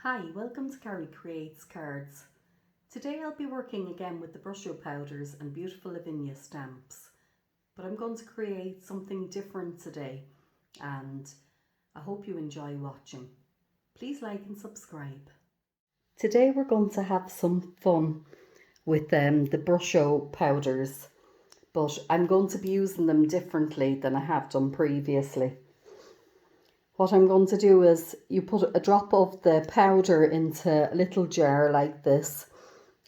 Hi, welcome to Carrie Creates Cards. Today I'll be working again with the Brusho powders and beautiful Lavinia stamps, but I'm going to create something different today and I hope you enjoy watching. Please like and subscribe. Today we're going to have some fun with the Brusho powders, but I'm going to be using them differently than I have done previously. What I'm going to do is you put a drop of the powder into a little jar like this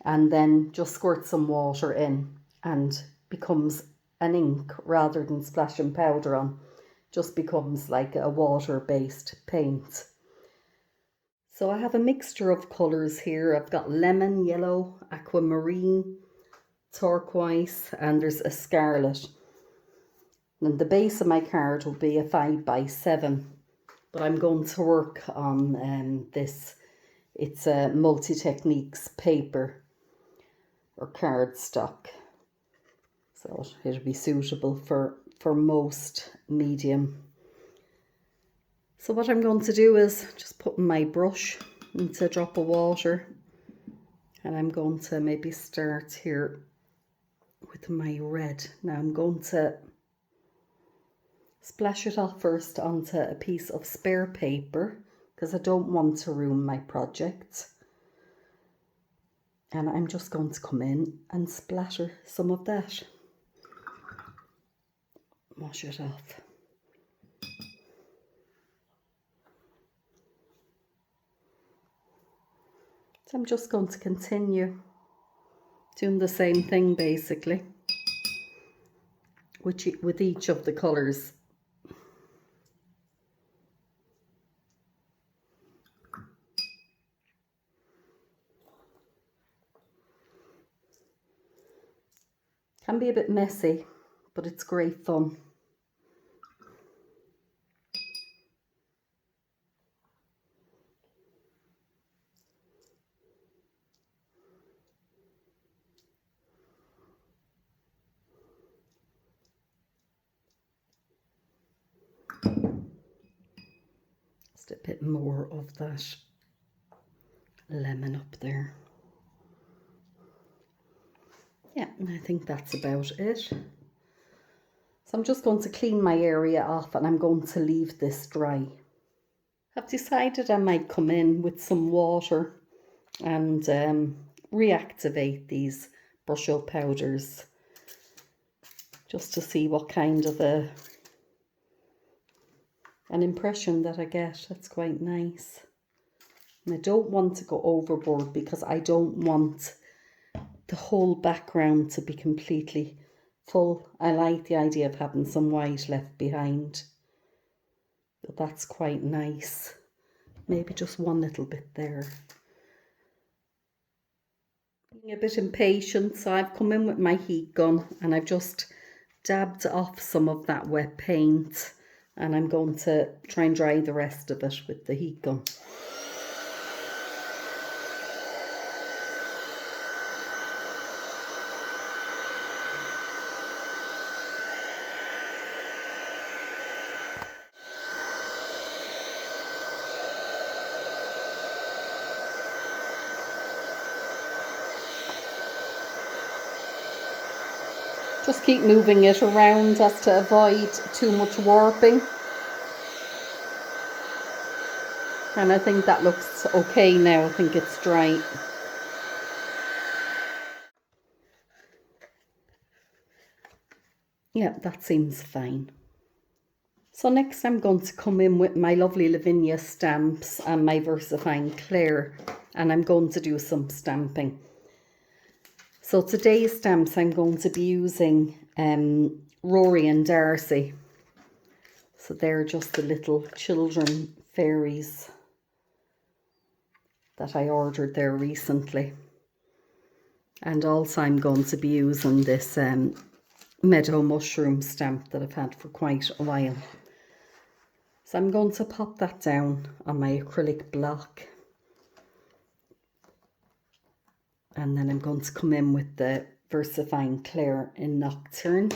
and then just squirt some water in and becomes an ink rather than splashing powder on. Just becomes like a water-based paint. So I have a mixture of colours here. I've got lemon, yellow, aquamarine, turquoise, and there's a scarlet. And the base of my card will be a 5x7. But I'm going to work on this. It's a multi-techniques paper or cardstock, so it'll be suitable for most medium. So what I'm going to do is just put my brush into a drop of water, and I'm going to maybe start here with my red. Now I'm going to splash it off first onto a piece of spare paper because I don't want to ruin my project. And I'm just going to come in and splatter some of that. Wash it off. So I'm just going to continue doing the same thing basically with each of the colours. Can be a bit messy, but it's great fun. Just a bit more of that lemon up there. Yeah, and I think that's about it. So I'm just going to clean my area off and I'm going to leave this dry. I've decided I might come in with some water and reactivate these Brusho powders just to see what kind of an impression that I get. That's quite nice. And I don't want to go overboard because I don't want the whole background to be completely full. I like the idea of having some white left behind. But that's quite nice. Maybe just one little bit there. Being a bit impatient, so I've come in with my heat gun and I've just dabbed off some of that wet paint, and I'm going to try and dry the rest of it with the heat gun. Just keep moving it around as to avoid too much warping. And I think that looks okay now. I think it's dry. Yeah, that seems fine. So next I'm going to come in with my lovely Lavinia stamps and my Versafine Clair, and I'm going to do some stamping. So today's stamps I'm going to be using Rory and Darcy. So they're just the little children fairies that I ordered there recently. And also I'm going to be using this Meadow mushroom stamp that I've had for quite a while. So I'm going to pop that down on my acrylic block. And then I'm going to come in with the Versafine Clair in Nochturn.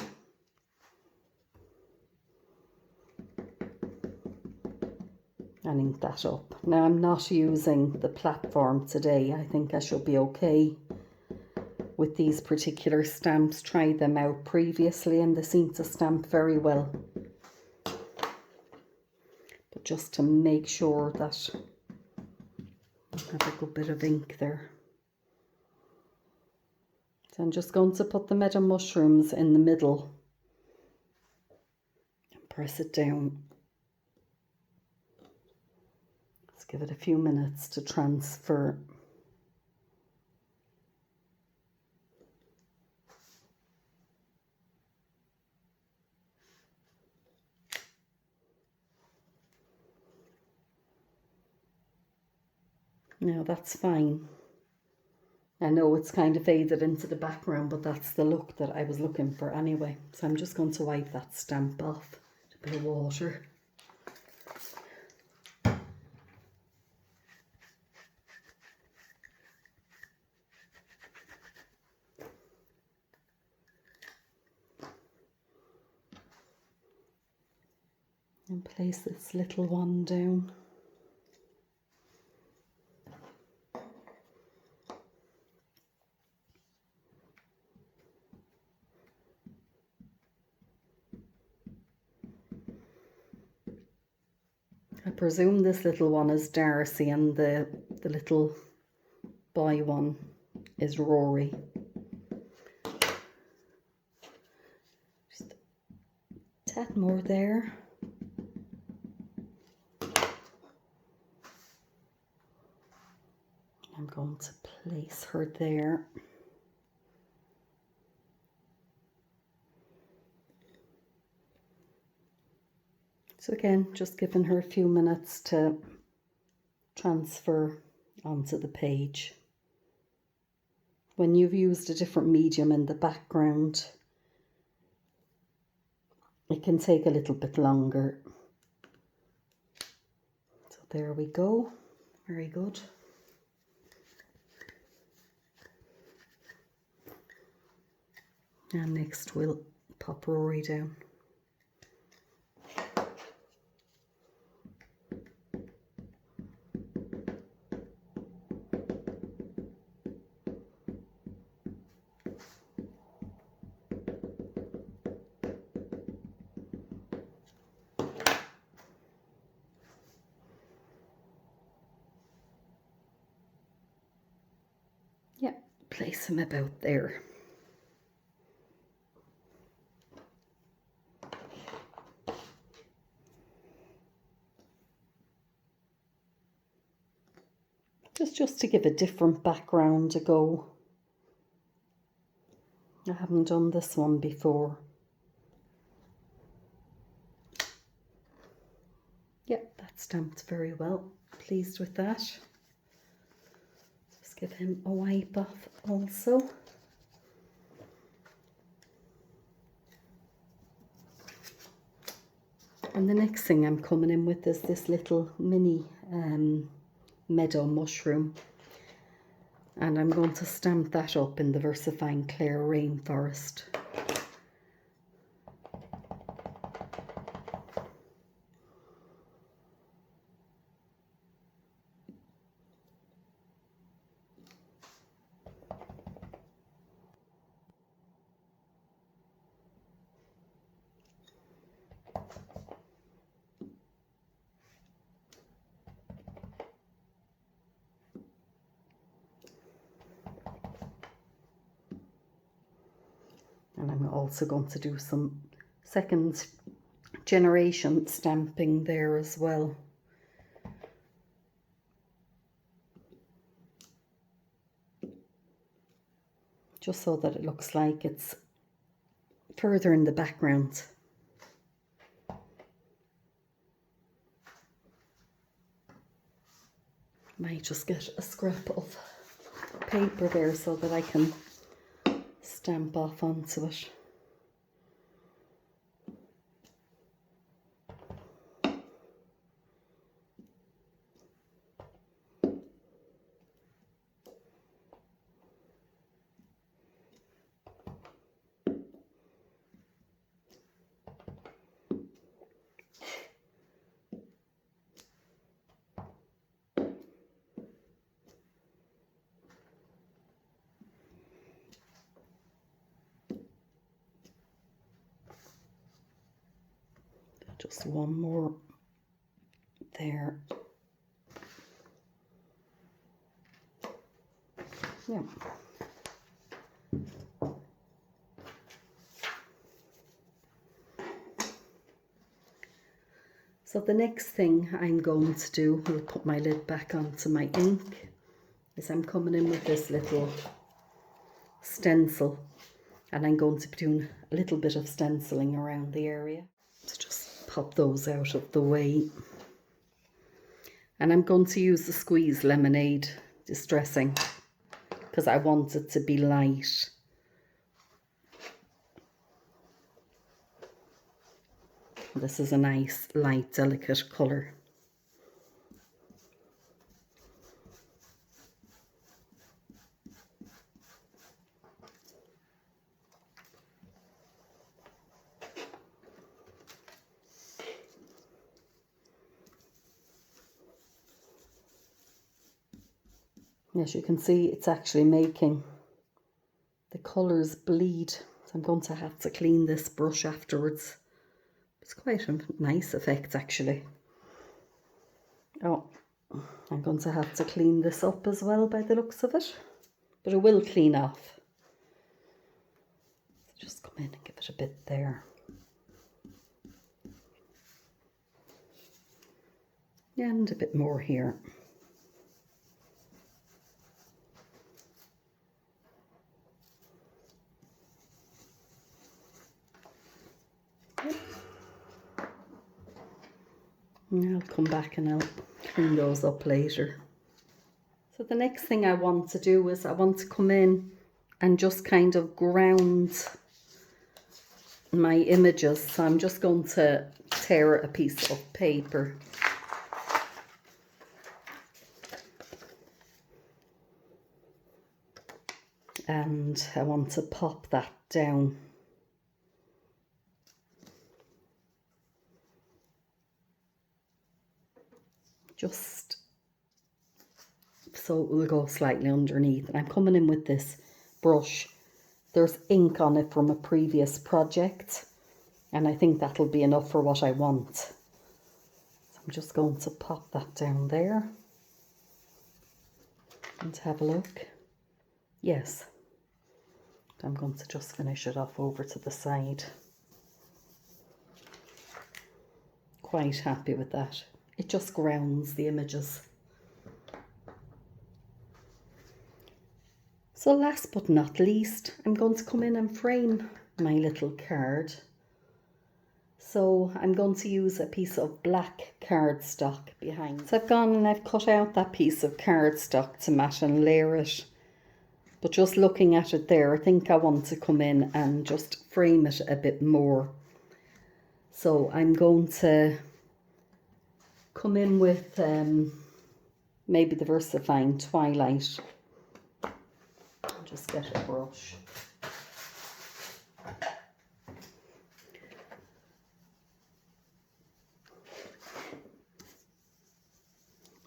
and ink that up. Now I'm not using the platform today. I think I should be okay with these particular stamps. Tried them out previously and they seem to stamp very well. But just to make sure that I have a good bit of ink there. So I'm just going to put the meadow mushrooms in the middle and press it down. Let's give it a few minutes to transfer. Now that's fine. I know it's kind of faded into the background, but that's the look that I was looking for anyway. So I'm just going to wipe that stamp off with a bit of water. And place this little one down. I presume this little one is Darcy and the little boy one is Rory. Just a tad more there. I'm going to place her there. So again, just giving her a few minutes to transfer onto the page. When you've used a different medium in the background, it can take a little bit longer. So there we go, very good. And next we'll pop Rory down. Yeah, place him about there. Just to give a different background a go. I haven't done this one before. Yep, that stamped very well. Pleased with that. Just give him a wipe off also. And the next thing I'm coming in with is this little mini meadow mushroom. And I'm going to stamp that up in the Versafine Clair Rainforest. And I'm also going to do some second generation stamping there as well. Just so that it looks like it's further in the background. Might just get a scrap of paper there so that I can stamp off onto it. Just one more there. Yeah. So the next thing I'm going to do, I'll put my lid back onto my ink, is I'm coming in with this little stencil, and I'm going to be doing a little bit of stenciling around the area. So just pop those out of the way. And I'm going to use the Squeeze Lemonade Distressing because I want it to be light. This is a nice, light, delicate colour. As you can see, it's actually making the colours bleed. So I'm going to have to clean this brush afterwards. It's quite a nice effect actually. Oh, I'm going to have to clean this up as well by the looks of it. But it will clean off. Just come in and give it a bit there. And a bit more here. And I'll come back and I'll clean those up later. So the next thing I want to do is I want to come in and just kind of ground my images. So I'm just going to tear a piece of paper. And I want to pop that down. Just so it will go slightly underneath. And I'm coming in with this brush. There's ink on it from a previous project, and I think that'll be enough for what I want. So I'm just going to pop that down there and have a look. Yes, I'm going to just finish it off over to the side. Quite happy with that. It just grounds the images. So last but not least, I'm going to come in and frame my little card. So I'm going to use a piece of black cardstock behind. So I've gone and I've cut out that piece of cardstock to mat and layer it. But just looking at it there, I think I want to come in and just frame it a bit more. So I'm going to come in with maybe the Versafine Twilight. I'll just get a brush.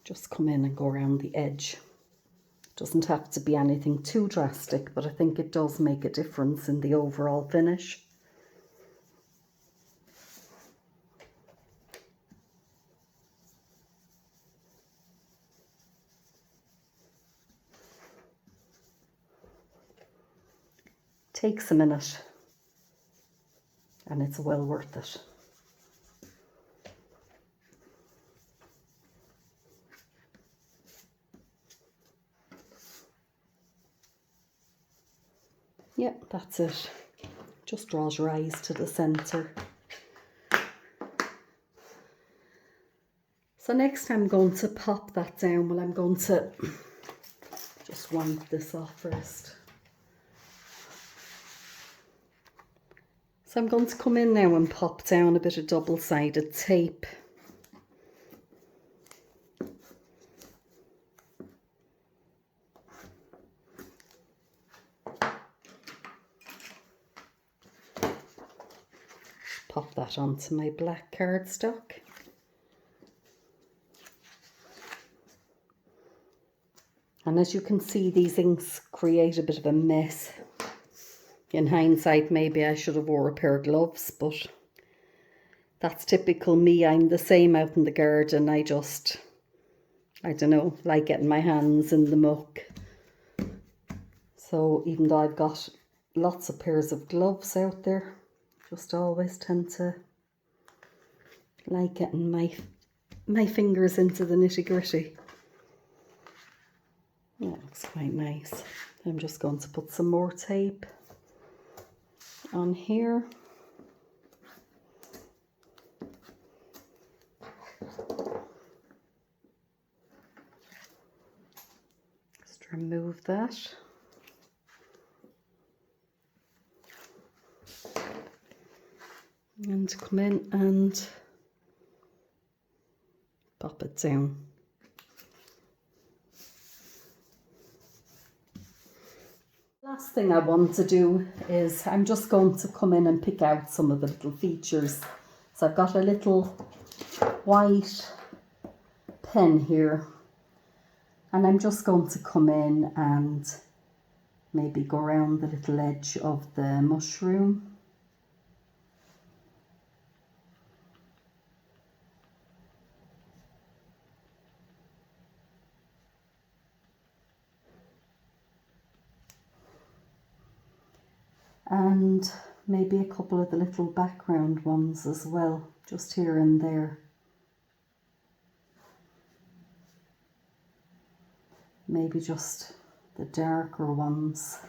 Just come in and go around the edge. Doesn't have to be anything too drastic, but I think it does make a difference in the overall finish. Takes a minute and it's well worth it. Yeah, that's it. Just draws your eyes to the centre. So next I'm going to pop that down. Well, I'm going to just wipe this off first. So I'm going to come in now and pop down a bit of double-sided tape. Pop that onto my black cardstock. And as you can see, these inks create a bit of a mess. In hindsight, maybe I should have wore a pair of gloves, but That's typical me. I'm the same out in the garden. I don't know, like getting my hands in the muck. So even though I've got lots of pairs of gloves out there, just always tend to like getting my fingers into the nitty-gritty. That looks quite nice. I'm just going to put some more tape on here. Just remove that. And come in and pop it down. Last thing I want to do is I'm just going to come in and pick out some of the little features. So I've got a little white pen here, and I'm just going to come in and maybe go around the little edge of the mushroom. And maybe a couple of the little background ones as well, just here and there. Maybe just the darker ones.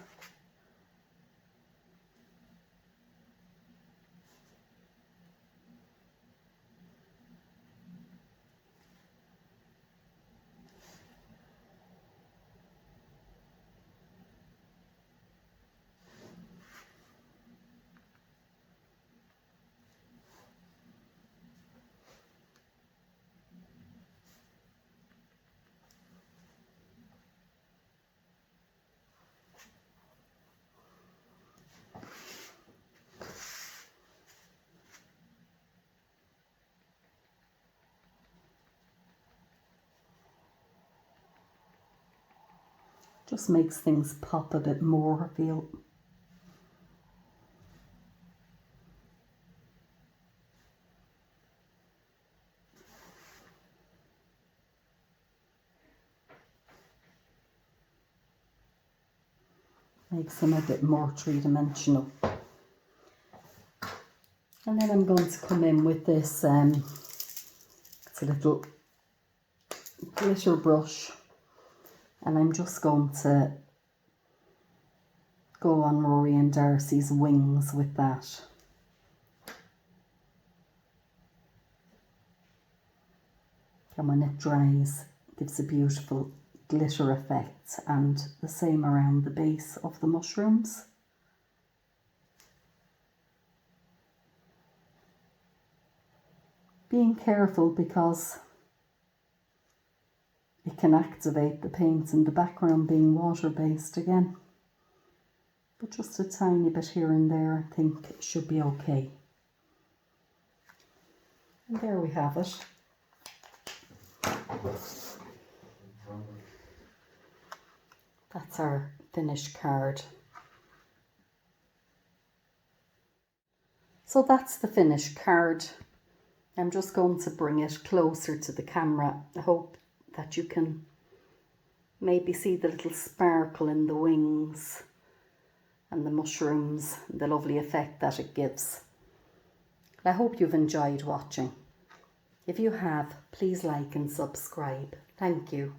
Just makes things pop a bit more, I feel. Makes them a bit more three-dimensional. And then I'm going to come in with this, it's a little glitter brush. And I'm just going to go on Rory and Darcy's wings with that. And when it dries, it gives a beautiful glitter effect, and the same around the base of the mushrooms. Being careful because it can activate the paint in the background being water-based again. But just a tiny bit here and there I think should be okay. And there we have it. That's our finished card. So that's the finished card. I'm just going to bring it closer to the camera. I hope that you can maybe see the little sparkle in the wings and the mushrooms, the lovely effect that it gives. I hope you've enjoyed watching. If you have, please like and subscribe. Thank you.